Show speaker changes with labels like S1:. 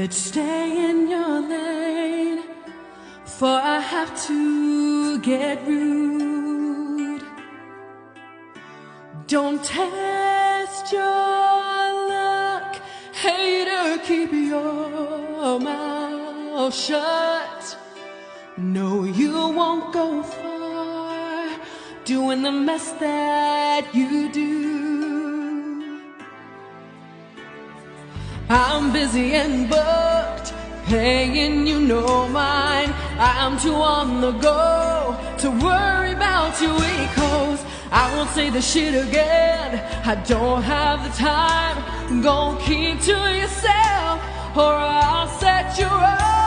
S1: Bitch, stay in your lane, for I have to get rude. Don't test your luck, hater, keep your mouth shut. No, you won't go far doing the mess that you do. I'm busy and booked, paying you no mind. I'm too on the go to worry about your weak hoes. I won't say the shit again, I don't have the time. Gon' keep to yourself, or I'll set you up.